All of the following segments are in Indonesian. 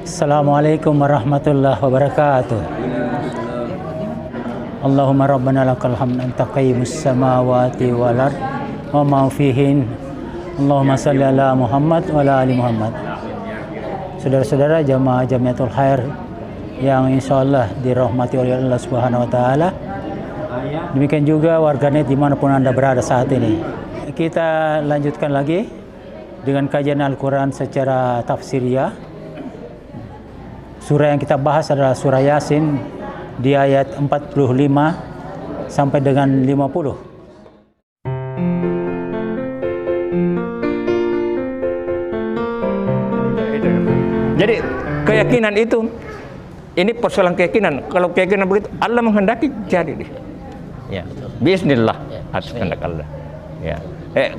Assalamualaikum warahmatullahi wabarakatuh. Allahumma rabbana lakal hamd anta qayyimus samawati wal ard wa ma fihin. Allahumma shalli ala Muhammad wa ala ali Muhammad. Saudara-saudara jamaah Jamiatul Khair yang insyaallah dirahmati oleh Allah Subhanahu wa taala. Demikian juga warganet dimanapun Anda berada saat ini. Kita lanjutkan lagi dengan kajian Al-Quran secara tafsiriyah. Surah yang kita bahas adalah surah Yasin di ayat 45 sampai dengan 50. Jadi keyakinan itu, ini persoalan keyakinan. Kalau keyakinan begitu, Allah menghendaki jadi deh. Ya, bismillah atas kehendak Allah. Ya.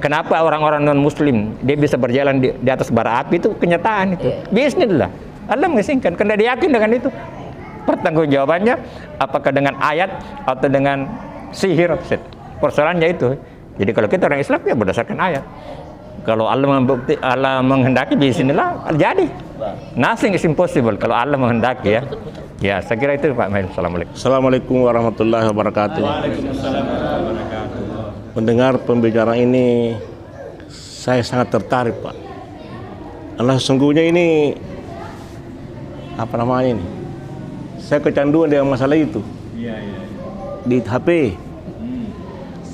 Kenapa orang-orang non Muslim dia bisa berjalan di atas bara api itu kenyataan itu. Bismillah. Allah mengizinkan karena dia yakin dengan itu. Pertanggungjawabannya apakah dengan ayat atau dengan sihir? Persoalannya itu. Jadi kalau kita orang Islam ya berdasarkan ayat. Kalau Allah menghendaki bismillah jadi. Nothing is impossible kalau Allah menghendaki ya. Ya, saya kira itu Pak Mail. Assalamualaikum. Assalamualaikum warahmatullahi wabarakatuh. Waalaikumsalam warahmatullahi wabarakatuh. Mendengar pembicaraan ini saya sangat tertarik, Pak. Allah sesungguhnya ini apa namanya ini? Saya kecanduan dengan masalah itu. Di HP.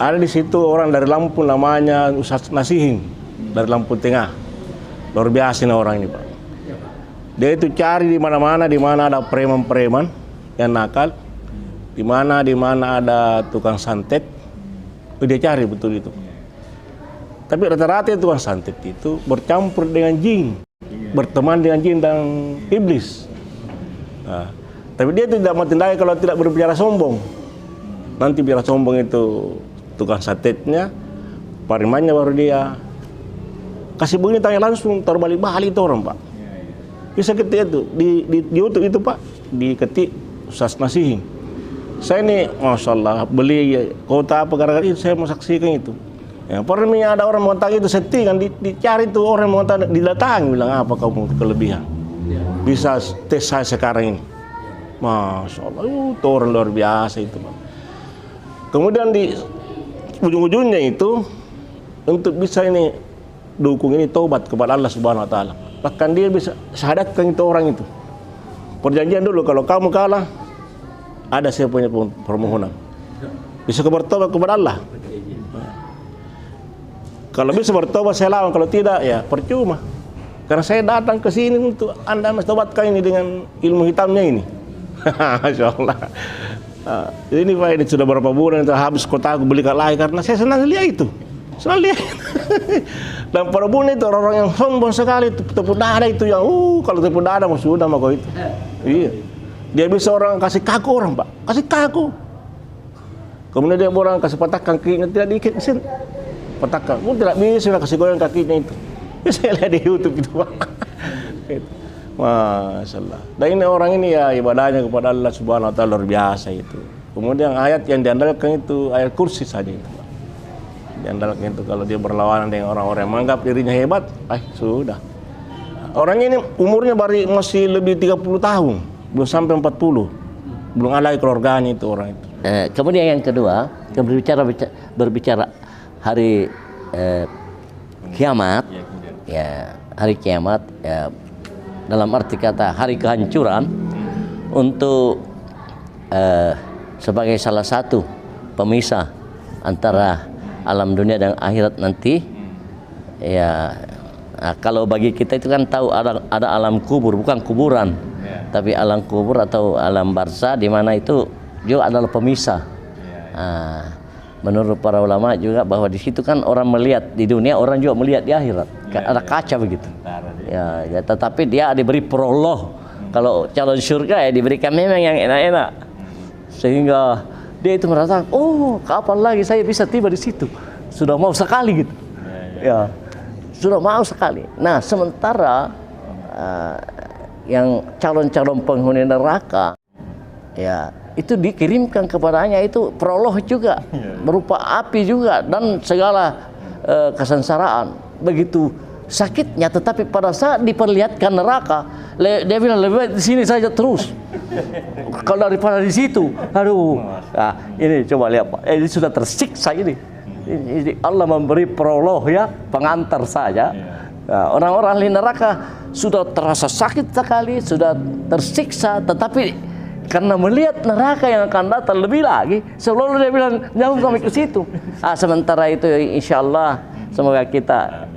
Ada di situ orang dari Lampung namanya Ustaz Nasihin dari Lampung Tengah. Luar biasa nih orang ini, Pak. Dia itu cari di mana-mana, di mana ada preman-preman yang nakal, di mana ada tukang santet, dia cari betul itu. Tapi rata-rata tukang santet itu bercampur dengan jin, berteman dengan jin dan iblis. Nah, tapi dia tidak mau tindakan kalau tidak berbicara sombong. Nanti bicara sombong itu tukang santetnya, parimannya baru dia kasih bunyi tanya langsung terbalik-balik itu orang, Pak. Bisa ketik itu di YouTube itu, Pak, diketik Ustaz Nasihin. Saya ini Masya Allah beli kota apa gara-gara itu saya mau saksikan itu. Ya, pernah ada orang mengatakan itu settingan dicari itu orang mengatakan didatangi bilang apa kamu kelebihan. Bisa tes saya sekarang ini. Masya Allah itu orang luar biasa itu, Pak. Kemudian di ujung-ujungnya itu untuk bisa ini dukung ini taubat kepada Allah Subhanahu wa taala. Bahkan dia bisa syahadatkan itu orang itu. Perjanjian dulu kalau kamu kalah ada saya punya permohonan. Bisa bertobat kepada Allah. Kalau bisa bertobat saya lawan, kalau tidak ya percuma. Karena saya datang ke sini untuk Anda mentobatkan ini dengan ilmu hitamnya ini. Masya Allah. Ini Pak, ini sudah berapa bulan itu habis kota aku beli lagi karena saya senang lihat itu. Senang lihat. Dan para bulan itu orang-orang yang sombong sekali, tepuk dada itu yang kalau tepuk dada mau sudah mau itu. Iya. Dia bisa orang kasih kaku orang, Pak. Kasih kaku. Kemudian dia orang kasih patahkan kakinya tidak dikit mesin. Patahkan. Tidak bisa kasih goyang kakinya itu. Saya lihat di YouTube itu, Pak. Masya Allah. Dan ini orang ini ya ibadahnya kepada Allah Subhanahu wa taala luar biasa itu. Kemudian ayat yang diandalkan itu ayat kursi saja itu, Pak. Diandalkan itu kalau dia berlawanan dengan orang-orang yang menganggap dirinya hebat, sudah. Orang ini umurnya masih lebih 30 tahun, belum sampai 40. Belum alai keluarganya itu orang itu. Kemudian yang kedua, berbicara hari kiamat, ya hari kiamat, ya dalam arti kata hari kehancuran untuk sebagai salah satu pemisah antara alam dunia dan akhirat nanti, ya kalau bagi kita itu kan tahu ada alam kubur, bukan kuburan, tapi alam kubur atau alam barzah di mana itu juga adalah pemisah. Menurut para ulama juga bahwa di situ kan orang melihat di dunia, orang juga melihat di akhirat. Ada kaca begitu. Ya, tetapi dia diberi prolog. Kalau calon surga ya diberikan memang yang enak-enak. Sehingga dia itu merasa, kapan lagi saya bisa tiba di situ? Sudah mau sekali gitu. Ya, sudah mau sekali. Nah, sementara yang calon-calon penghuni neraka, ya itu dikirimkan kepadanya itu prolog juga, berupa api juga dan segala kesengsaraan. Begitu sakitnya, tetapi pada saat diperlihatkan neraka, dia bilang lebih baik di sini saja terus. Kalau daripada di situ, aduh. Nah, ini coba lihat Pak, ini sudah tersiksa ini. Ini Allah memberi prolog ya, pengantar saja. Nah, orang-orang ahli neraka sudah terasa sakit sekali, sudah tersiksa, tetapi karena melihat neraka yang akan datang lebih lagi, selalu dia bilang jangan sampai ke situ. Sementara itu insya Allah semoga kita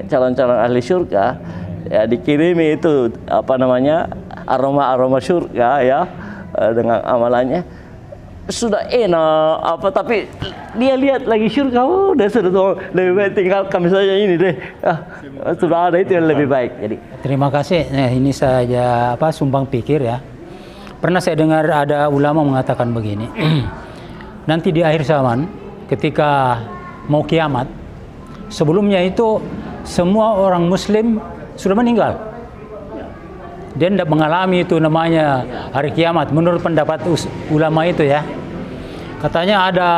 calon-calon ahli surga ya, dikirimi itu apa namanya aroma surga ya, dengan amalannya sudah enak apa, tapi dia lihat lagi surga, udah sudah lebih baik tinggalkan misalnya ini deh, sudah ada itu yang lebih baik. Jadi Terima kasih. Nah, ini saja sumbang pikir ya. Pernah saya dengar ada ulama mengatakan begini. Nanti di akhir zaman ketika mau kiamat, sebelumnya itu semua orang muslim sudah meninggal. Dia tidak mengalami itu namanya hari kiamat menurut pendapat ulama itu ya. Katanya ada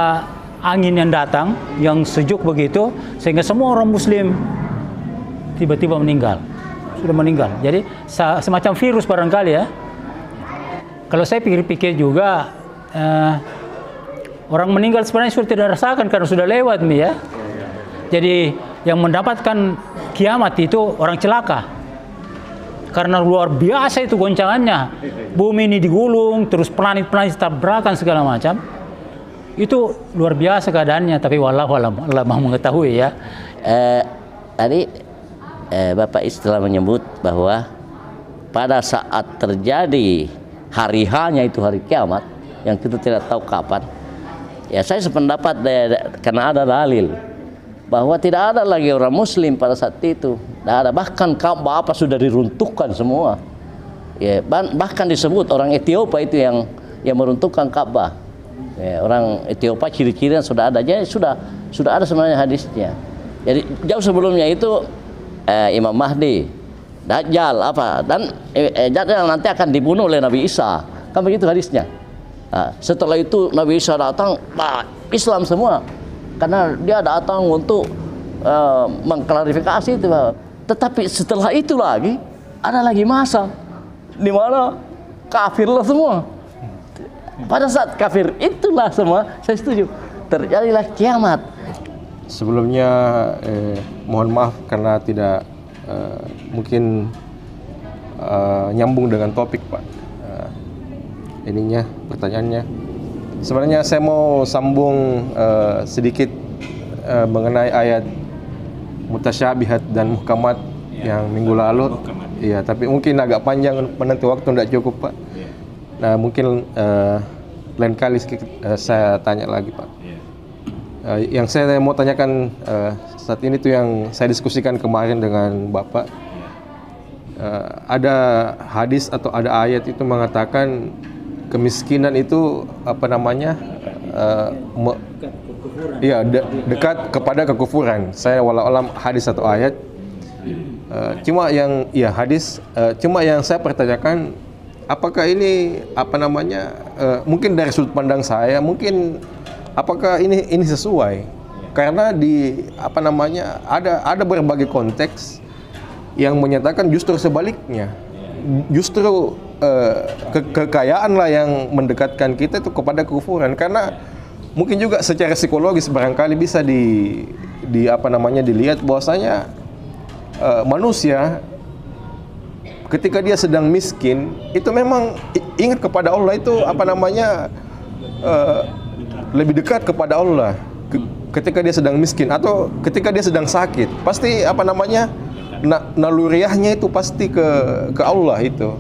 angin yang datang yang sejuk begitu sehingga semua orang muslim tiba-tiba meninggal. Sudah meninggal. Jadi semacam virus barangkali ya. Kalau saya pikir-pikir juga orang meninggal sebenarnya sudah tidak rasakan karena sudah lewat nih ya. Jadi yang mendapatkan kiamat itu orang celaka. Karena luar biasa itu goncangannya. Bumi ini digulung, terus planet-planet tabrakan segala macam. Itu luar biasa keadaannya, tapi wallahu alam, Allah Maha mengetahui ya. Tadi Bapak istilah menyebut bahwa pada saat terjadi hari hanya itu hari kiamat yang kita tidak tahu kapan. Ya saya sependapat karena ada dalil bahwa tidak ada lagi orang muslim pada saat itu. Tidak ada, bahkan Ka'bah sudah diruntuhkan semua. Ya, bahkan disebut orang Ethiopia itu yang meruntuhkan Ka'bah. Ya, orang Ethiopia ciri-cirinya sudah ada. Jadi sudah ada sebenarnya hadisnya. Jadi jauh sebelumnya itu Imam Mahdi, Dajjal dan Dajjal nanti akan dibunuh oleh Nabi Isa. Kan begitu hadisnya. Nah, setelah itu Nabi Isa datang, Islam semua. Karena dia datang untuk mengklarifikasi itu. Tetapi setelah itu lagi ada lagi masa di mana kafirlah semua. Pada saat kafir itulah semua, saya setuju, terjadilah kiamat. Sebelumnya mohon maaf karena tidak mungkin nyambung dengan topik Pak. Ininya pertanyaannya. Sebenarnya saya mau sambung sedikit mengenai ayat mutasyabihat dan muhkamat yang minggu lalu. Iya, tapi mungkin agak panjang menanti waktu tidak cukup Pak. Nah, mungkin lain kali saya tanya lagi Pak. Yang saya mau tanyakan saat ini tuh yang saya diskusikan kemarin dengan Bapak. Ada hadis atau ada ayat itu mengatakan kemiskinan itu apa namanya dekat kepada kekufuran. Saya walau alam hadis atau ayat. Cuma yang hadis. Cuma yang saya pertanyakan, apakah ini apa namanya? Mungkin dari sudut pandang saya, mungkin apakah ini sesuai? Karena di apa namanya ada berbagai konteks yang menyatakan justru sebaliknya. Justru kekayaan lah yang mendekatkan kita itu kepada kekufuran, karena mungkin juga secara psikologis barangkali bisa apa namanya dilihat bahwasanya manusia ketika dia sedang miskin itu memang ingat kepada Allah, itu apa namanya lebih dekat kepada Allah ketika dia sedang miskin atau ketika dia sedang sakit, pasti apa namanya naluriahnya itu pasti ke Allah itu.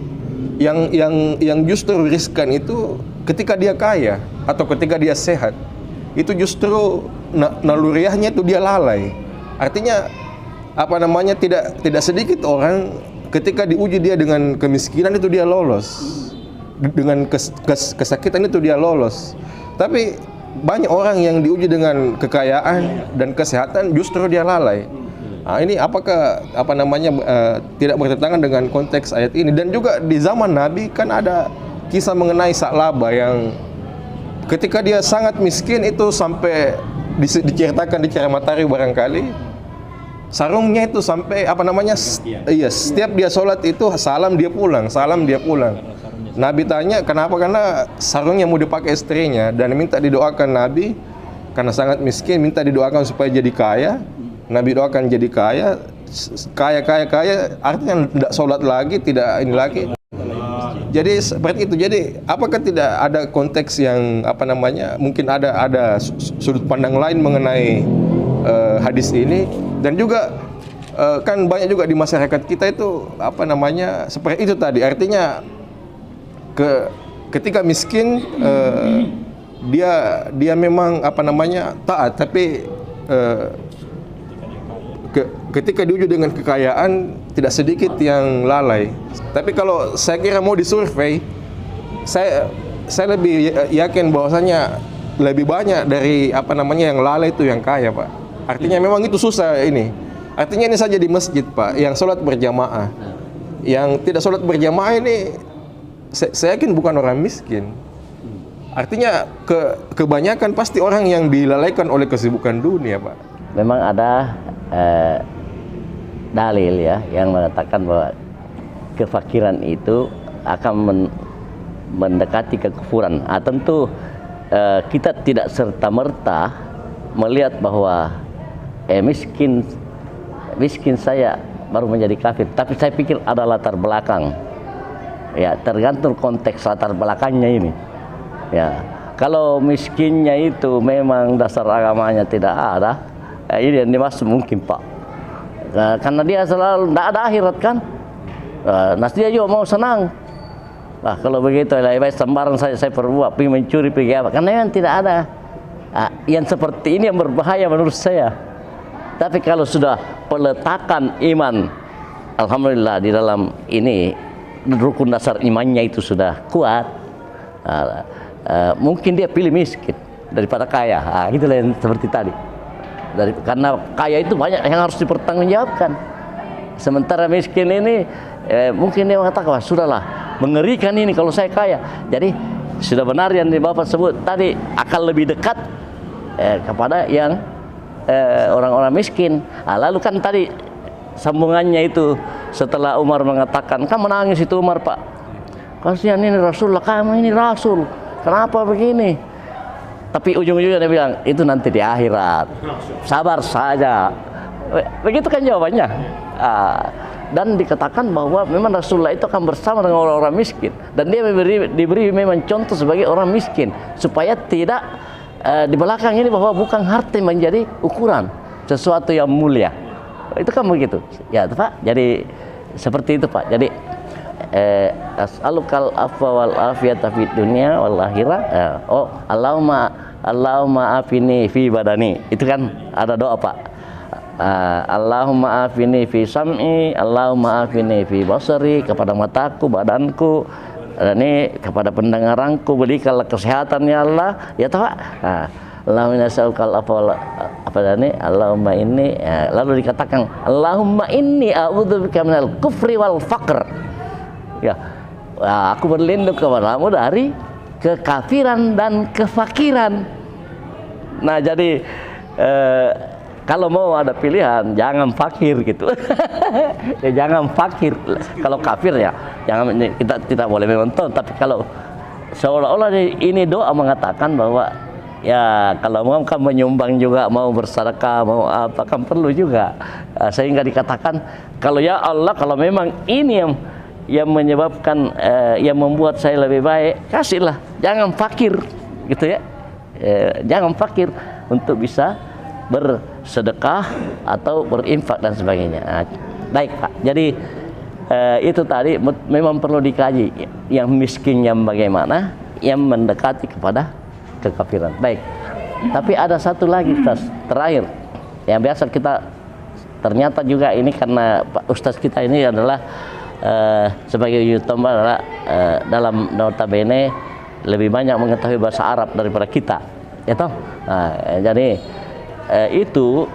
Yang justru riskan itu ketika dia kaya atau ketika dia sehat, itu justru naluriahnya itu dia lalai. Artinya apa namanya tidak sedikit orang ketika diuji dia dengan kemiskinan itu dia lolos, dengan kesakitan itu dia lolos. Tapi banyak orang yang diuji dengan kekayaan dan kesehatan justru dia lalai. Nah, ini apakah apa namanya tidak bertentangan dengan konteks ayat ini? Dan juga di zaman Nabi kan ada kisah mengenai Sa'labah yang ketika dia sangat miskin itu sampai diceritakan di Cerah Matahari barangkali, sarungnya itu sampai apa namanya? Iya, setiap dia sholat itu salam dia pulang, salam dia pulang. Nabi tanya kenapa, karena sarungnya mau dipakai istrinya dan minta didoakan Nabi karena sangat miskin, minta didoakan supaya jadi kaya. Nabi doakan jadi kaya, kaya, artinya tidak sholat lagi, tidak ini lagi. Jadi seperti itu. Jadi apakah tidak ada konteks yang apa namanya, mungkin ada sudut pandang lain mengenai hadis ini? Dan juga kan banyak juga di masyarakat kita itu apa namanya seperti itu tadi. Artinya ketika miskin dia memang apa namanya taat, tapi ketika diuji dengan kekayaan tidak sedikit yang lalai. Tapi kalau saya kira mau disurvei, saya lebih yakin bahwasanya lebih banyak dari apa namanya yang lalai itu yang kaya, Pak. Artinya memang itu susah ini. Artinya ini saja di masjid, Pak, yang sholat berjamaah. Yang tidak sholat berjamaah ini saya yakin bukan orang miskin. Artinya kebanyakan pasti orang yang dilalaikan oleh kesibukan dunia, Pak. Memang ada dalil ya yang mengatakan bahwa kefakiran itu akan mendekati kekufuran. Tentu kita tidak serta-merta melihat bahwa miskin saya baru menjadi kafir. Tapi saya pikir ada latar belakang. Ya, tergantung konteks latar belakangnya ini. Ya, kalau miskinnya itu memang dasar agamanya tidak ada, ini yang dimaksud mungkin, Pak. Karena dia selalu tidak ada akhirat kan. Nah, dia juga mau senang. Nah, kalau begitu lebih baik sembarang saya perbuat, pergi mencuri, pergi apa. Karena memang tidak ada. Yang seperti ini yang berbahaya menurut saya. Tapi kalau sudah peletakan iman, alhamdulillah di dalam ini rukun dasar imannya itu sudah kuat, mungkin dia pilih miskin daripada kaya. Itulah yang seperti tadi. Karena kaya itu banyak yang harus dipertanggungjawabkan. Sementara miskin ini mungkin dia mengatakan, wah sudahlah, mengerikan ini kalau saya kaya. Jadi sudah benar yang Bapak sebut tadi, akan lebih dekat kepada yang orang-orang miskin. Lalu kan tadi sambungannya itu setelah Umar mengatakan, kan menangis itu Umar, Pak. Kasihan ini Rasulullah, kamu ini Rasul, kenapa begini? Tapi ujung-ujungnya dia bilang, itu nanti di akhirat, sabar saja. Begitu kan jawabannya. Dan dikatakan bahwa memang Rasulullah itu akan bersama dengan orang-orang miskin. Dan dia diberi memang contoh sebagai orang miskin, supaya tidak di belakang ini bahwa bukan harta menjadi ukuran sesuatu yang mulia. Itu kan begitu. Ya, Pak. Jadi seperti itu, Pak. Jadi as'alukal afwa wal afiyata fid dunya wal akhirah. Allahumma afini fi badani. Itu kan ada doa, Pak. Allahumma afini fi sam'i, Allahumma afini fi basari, kepada mataku, badanku, ini kepada pendengaranku berikanlah kesehatan ya Allah. Ya, Pak. Allahumma nas'alukal afwa apa ini, Allahumma inni, lalu dikatakan Allahumma inni a'udzubika minal kufri wal faqr. Ya, aku berlindung kepadamu dari kekafiran dan kefakiran. Nah, jadi kalau mau ada pilihan, jangan fakir gitu. Ya, jangan fakir. Kalau kafir ya, jangan, kita tidak boleh menonton. Tapi kalau seolah-olah ini doa mengatakan bahwa ya kalau mau kan menyumbang juga, mau bersedekah, mau apa kan perlu juga. Sehingga dikatakan kalau ya Allah, kalau memang ini yang menyebabkan yang membuat saya lebih baik, kasihlah, jangan fakir gitu ya. Jangan fakir untuk bisa bersedekah atau berinfak dan sebagainya. Baik, Pak. Jadi itu tadi memang perlu dikaji yang miskin yang bagaimana, yang mendekati kepada kekafiran. Baik. Tapi ada satu lagi, Ustaz, terakhir yang biasa kita ternyata juga ini karena Pak Ustaz kita ini adalah sebagai youtuber adalah dalam notabene lebih banyak mengetahui bahasa Arab daripada kita, ya toh. Jadi itu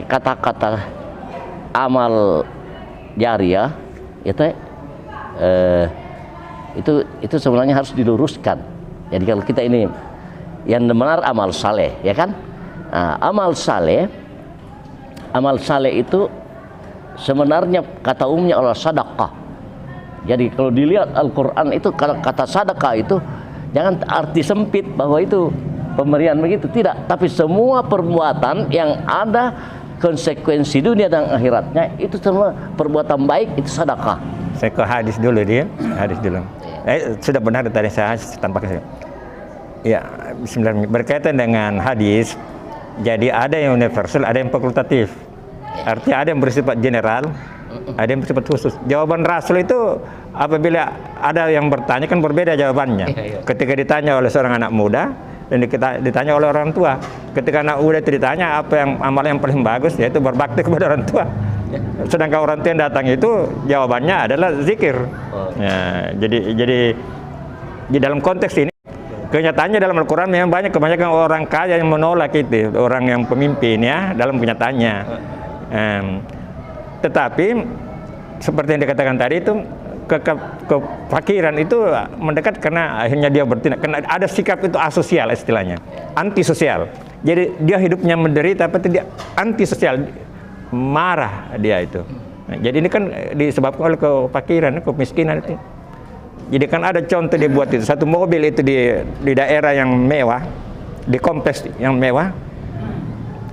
kata-kata amal jariah itu sebenarnya harus diluruskan. Jadi kalau kita ini yang benar amal saleh, ya kan? Amal saleh amal saleh itu sebenarnya kata umumnya adalah sedekah. Jadi kalau dilihat Al-Quran itu kata sedekah itu jangan arti sempit bahwa itu pemberian begitu, tidak. Tapi semua perbuatan yang ada konsekuensi dunia dan akhiratnya itu semua perbuatan baik itu sedekah. Saya ke hadis dulu dia, hadis dulu. Sudah benar tadi saya tanpa kesalahan. Ya, bismillah. Berkaitan dengan hadis, jadi ada yang universal, ada yang fakultatif. Artinya ada yang bersifat general, ada yang bersifat khusus. Jawaban Rasul itu apabila ada yang bertanya kan berbeda jawabannya. Ketika ditanya oleh seorang anak muda dan ditanya oleh orang tua. Ketika anak muda itu ditanya apa yang amal yang paling bagus, yaitu berbakti kepada orang tua. Sedangkan orang tua yang datang itu jawabannya adalah zikir. Ya, jadi di dalam konteks ini kenyataannya dalam Al-Quran memang banyak, kebanyakan orang kaya yang menolak itu, orang yang pemimpin ya dalam kenyataannya. Tetapi seperti yang dikatakan tadi itu kefakiran itu mendekat karena akhirnya dia bertindak, karena ada sikap itu asosial istilahnya, antisosial. Jadi dia hidupnya menderita, tapi dia antisosial, marah dia itu. Nah, jadi ini kan disebabkan oleh kefakiran, kemiskinan itu. Jadi kan ada contoh dibuat itu, satu mobil itu di daerah yang mewah, di kompleks yang mewah,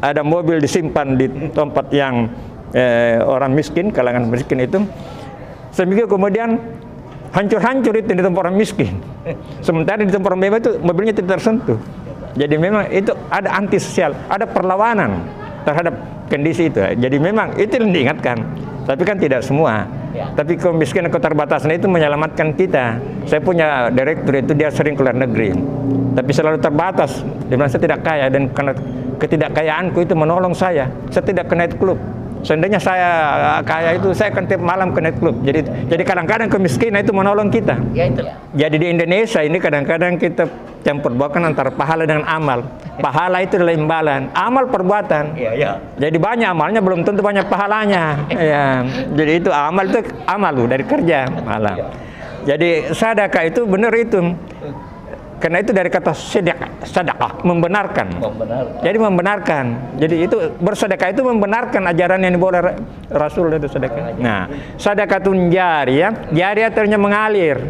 ada mobil disimpan di tempat yang orang miskin, kalangan miskin itu. Seminggu kemudian hancur-hancur itu di tempat orang miskin. Sementara di tempat orang mewah itu mobilnya tidak tersentuh. Jadi memang itu ada antisosial, ada perlawanan terhadap kondisi itu. Jadi memang itu yang diingatkan. Tapi kan tidak semua. Tapi kemiskinan, keterbatasan itu menyelamatkan kita. Saya punya direktur itu, dia sering keluar negeri, tapi selalu terbatas. Dia bilang saya tidak kaya, dan karena ketidakkaayaanku itu menolong saya. Saya tidak ke night club. Seandainya saya kaya itu, saya akan tiap malam ke night club. Jadi kadang-kadang kemiskinan itu menolong kita. Jadi di Indonesia ini kadang-kadang kita campur baurkan antara pahala dengan amal. Pahala itu adalah imbalan, amal perbuatan. Jadi banyak amalnya belum tentu banyak pahalanya. Ya. Jadi itu amal itu amal dari kerja malah. Jadi sedekah itu benar itu. Karena itu dari kata sedekah, membenarkan. Jadi membenarkan. Jadi itu bersedekah itu membenarkan ajaran yang dibawa oleh Rasul itu sedekah. Nah, sedekatun jariyah, jariyah artinya mengalir.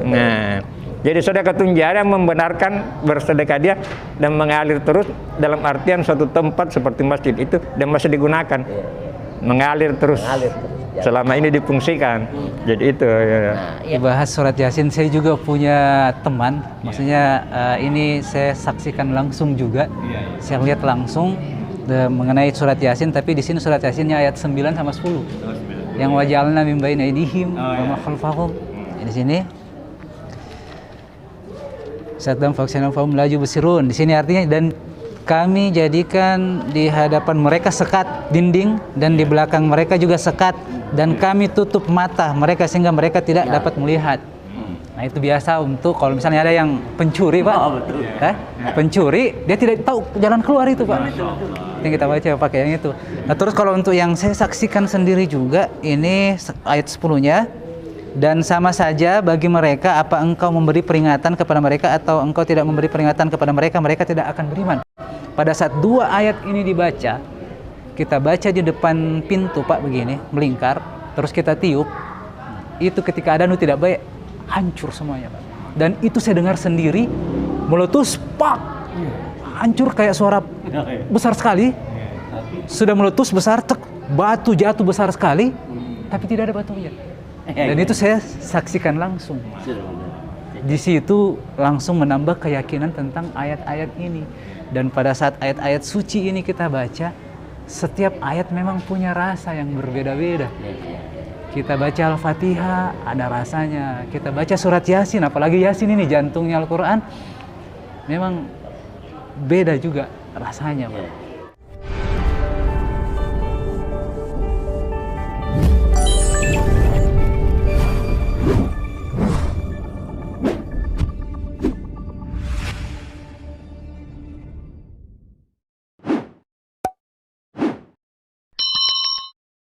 Nah, jadi sedekatun jariyah membenarkan bersedekah dia dan mengalir terus, dalam artian suatu tempat seperti masjid itu dan masih digunakan. Mengalir terus. Selama ini difungsikan. Jadi itu ya. Dibahas surat Yasin, saya juga punya teman, maksudnya ini saya saksikan langsung juga. Saya lihat langsung mengenai surat Yasin, tapi di sini surat Yasinnya ayat 9 sama 10. Yang wajalna min baini aydihim wa ma khalfahum. Di sini satam faksanam fahum laju besirun. Di sini artinya, dan kami jadikan di hadapan mereka sekat dinding dan di belakang mereka juga sekat, dan kami tutup mata mereka sehingga mereka tidak dapat melihat. Nah, itu biasa untuk kalau misalnya ada yang pencuri, Pak. Pencuri, dia tidak tahu jalan keluar itu, Pak. Yang kita baca pakai yang itu. Nah, terus kalau untuk yang saya saksikan sendiri juga, ini ayat 10-nya. Dan sama saja bagi mereka apa engkau memberi peringatan kepada mereka atau engkau tidak memberi peringatan kepada mereka, mereka tidak akan beriman. Pada saat dua ayat ini dibaca, kita baca di depan pintu, Pak, begini, melingkar, terus kita tiup, itu ketika ada nu tidak baik, hancur semuanya, Pak. Dan itu saya dengar sendiri, meletus, pak, hancur kayak suara besar sekali, sudah meletus besar, tek, batu jatuh besar sekali, tapi tidak ada batunya. Dan itu saya saksikan langsung. Di situ langsung menambah keyakinan tentang ayat-ayat ini. Dan pada saat ayat-ayat suci ini kita baca, setiap ayat memang punya rasa yang berbeda-beda. Kita baca Al-Fatihah, ada rasanya. Kita baca surat Yasin, apalagi Yasin ini jantungnya Al-Quran, memang beda juga rasanya, Pak.